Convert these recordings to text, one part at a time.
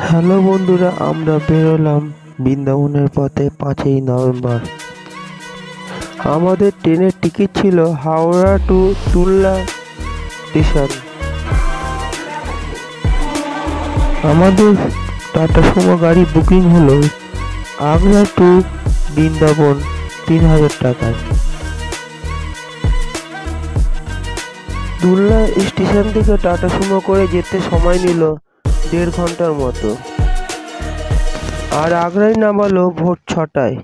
Hello বন্ধুরা, আমরা বেরোলাম বৃন্দাবনের পথে 5ই নভেম্বর। আমাদের ট্রেনের টিকিট ছিল হাওড়া টু তুল্লা স্টেশন। আমাদের টাটা সুমো গাড়ি বুকিং হলো আগ্রা টু বৃন্দাবন 3000 টাকায়। তুল্লা স্টেশন থেকে টাটা সুমো করে যেতে সময় নিল 1.5 ঘন্টার মতো, আর আগ্রায় নামালো ভোর 6টায়।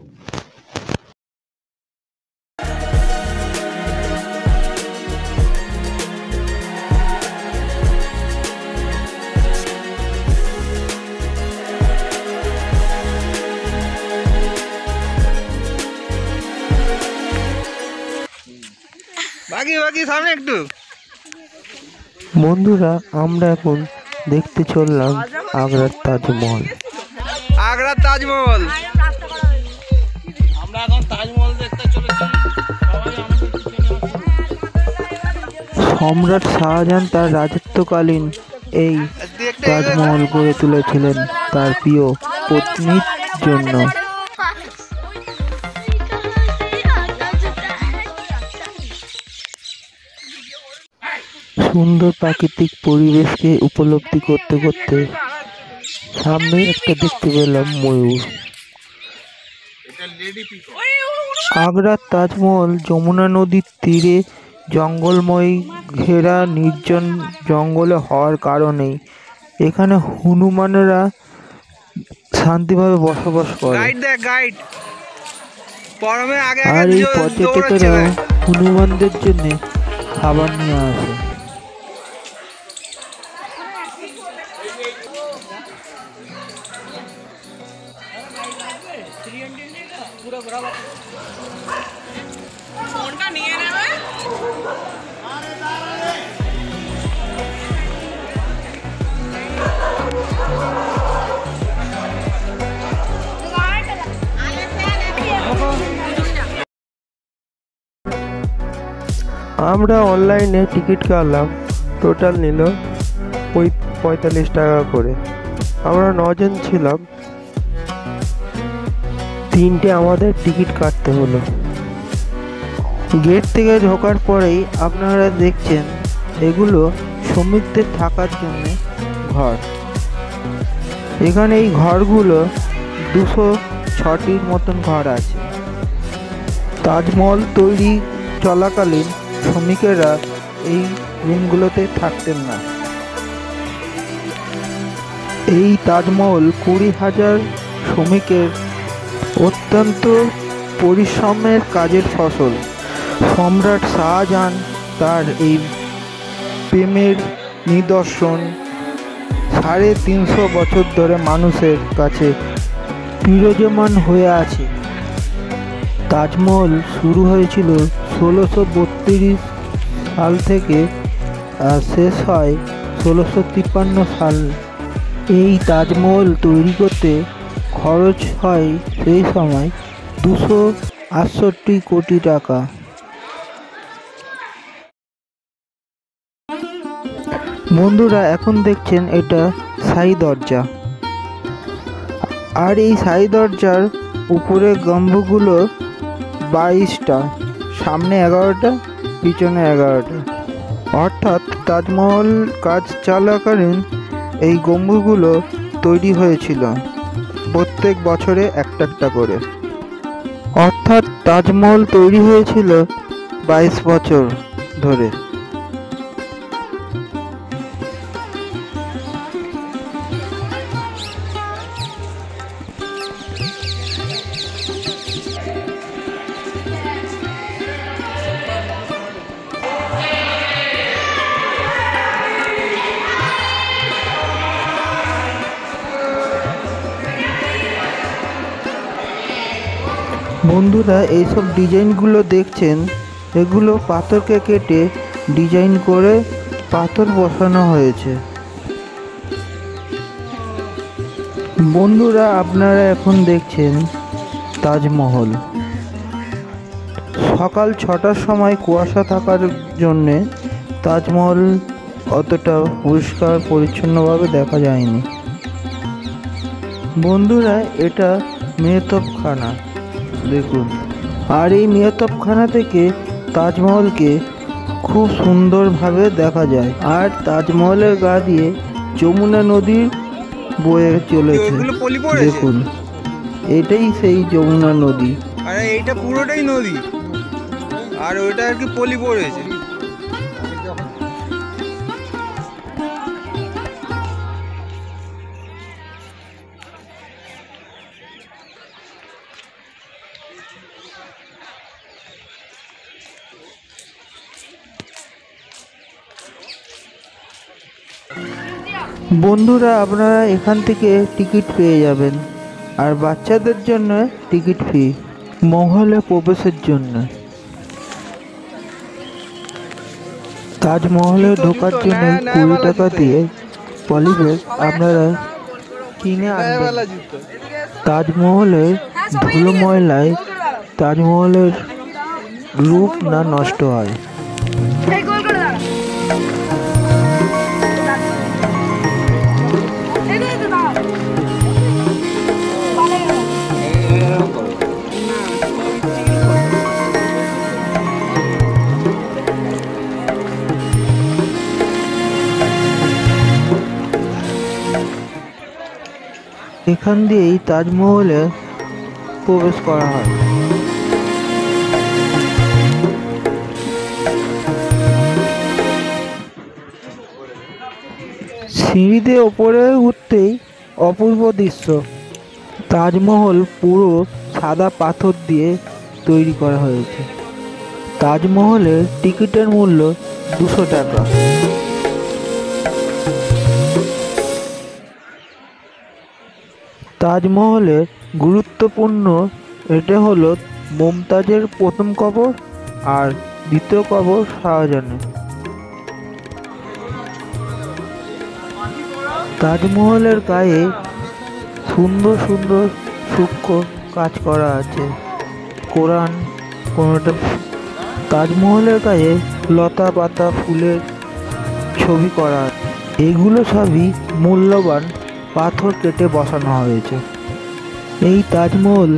সামনে একটু বন্ধুরা, আমরা এখন দেখতে চললাম আগ্রার তাজমহল। আগ্রার তাজমহল। আমরা এখন তাজমহল দেখতে চলেছি। সম্রাট শাহজাহান তার রাজত্বকালীন এই তাজমহল গড়ে তুলেছিলেন তার প্রিয় পত্নীর জন্য। সুন্দর প্রাকৃতিক পরিবেশকে উপলব্ধি করতে করতে সামনে একটা দেখতে পেলাম ময়ূর। আগ্রার তাজমহল যমুনা নদীর তীরে জঙ্গলময় ঘেরা নির্জন জঙ্গলে হওয়ার কারণে এখানে হনুমানেরা শান্তিভাবে বসবাস করে। আর এই পর্যটকেরা হনুমানদের জন্য খাবার নিয়ে আসে। আমরা অনলাইনে টিকিট কাটলাম, টোটাল নিল 45 টাকা করে। আমরা 9 জন ছিলাম, 3টে আমাদের টিকিট কাটতে হলো। গেট থেকে ঢোকার পরেই আপনারা দেখছেন এগুলো শ্রমিকদের থাকার জন্য ঘর। এখানে এই ঘরগুলো 206টির মতন ঘর আছে। তাজমহল তৈরি চলাকালীন শ্রমিকেরা এই রুমগুলোতে থাকতেন না। এই তাজমহল 20,000 শ্রমিকের অত্যন্ত পরিশ্রমের কাজের ফসল। সম্রাট শাহজাহান তার এই প্রেমের নিদর্শন 350 বছর ধরে মানুষের কাছে বিরাজমান হয়ে আছে। তাজমহল শুরু হয়েছিল 1632 সাল থেকে আর শেষ হয় 1653 সাল। এই তাজমহল তৈরি করতে খরচ হয় সেই সময় 268 কোটি টাকা। বন্ধুরা, এখন দেখছেন এটা শাহী দরজা। আর এই শাহী দরজার উপরে গম্বুজগুলো 22টা, সামনে 11টা, পিছনে 11টা। অর্থাৎ তাজমহল কাজ চলাকালীন এই গম্বুজগুলো তৈরি হয়েছিল প্রত্যেক বছরে একটা একটা করে। অর্থাৎ তাজমহল তৈরি হয়েছিল 22 বছর ধরে। বন্ধুরা, এইসব ডিজাইনগুলো দেখছেন, এগুলো পাথরকে কেটে ডিজাইন করে পাথর বসানো হয়েছে। বন্ধুরা, আপনারা এখন দেখছেন তাজমহল। সকাল 6টার সময় কুয়াশা থাকার জন্যে তাজমহল অতটা পরিষ্কার পরিচ্ছন্নভাবে দেখা যায়নি। বন্ধুরা, এটা মেহতবখানা দেখুন। আর এই মেহতবখানা থেকে তাজমহলকে খুব সুন্দরভাবে দেখা যায়। আর তাজমহলের গা দিয়ে যমুনা নদী বয়ে চলেছে। ওইগুলো পলি পড়েছে? দেখুন, এটাই সেই যমুনা নদী। আরে এইটা পুরোটাই নদী, আর ওইটা আর কি পলি পড়েছে। বন্ধুরা, আপনারা এখান থেকে টিকিট পেয়ে যাবেন। আর বাচ্চাদের জন্য টিকিট ফি মহলে প্রবেশের জন্য। তাজমহলে ঢোকার জন্য 20 টাকা দিয়ে পলিব্যাগ আপনারা কিনে আনবেন। তাজমহলের ধুলো ময়লায় তাজমহলের রূপ না নষ্ট হয়। এখান দিয়েই তাজমহলে প্রবেশ করা হয়। সিঁড়িতে ওপরে উঠতেই অপূর্ব দৃশ্য। তাজমহল পুরো সাদা পাথর দিয়ে তৈরি করা হয়েছে। তাজমহলের টিকিটের মূল্য 200 টাকা। তাজমহলের গুরুত্বপূর্ণ এটা হলো মমতাজের প্রথম কবর আর দ্বিতীয় কবর শাহজাহানের। তাজমহলের গায়ে সুন্দর সুন্দর সূক্ষ্ম কাজ করা আছে। কোরআন কোনোটা। তাজমহলের গায়ে লতা পাতা ফুলের ছবি করা আছে। এগুলো সবই মূল্যবান পাথর কেটে বসানো হয়েছে। এই তাজমহল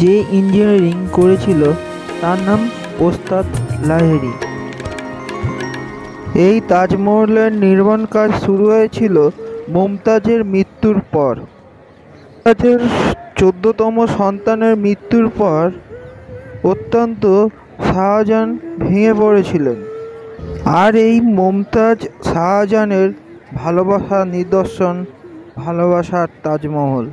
যে ইঞ্জিনিয়ারিং করেছিল তার নাম ওস্তাদ লাহিড়ী। এই তাজমহলের নির্মাণ কাজ শুরু হয়েছিল মমতাজের মৃত্যুর পর। মমতাজের 14তম সন্তানের মৃত্যুর পর অত্যন্ত শাহজাহান ভেঙে পড়েছিলেন। আর এই মমতাজ শাহজাহানের ভালোবাসার নিদর্শন, ভালোবাসার তাজমহল।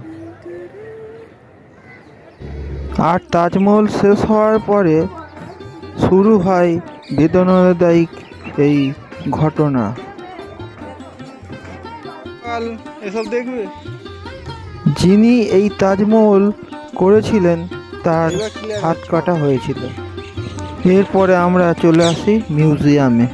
আর তাজমহল শেষ হওয়ার পরে শুরু হয় বেদনাদায়ী এই ঘটনা। এসব দেখবে। যিনি এই তাজমহল করেছিলেন তার হাত কাটা হয়েছিল। এরপরে আমরা চলে আসি মিউজিয়ামে।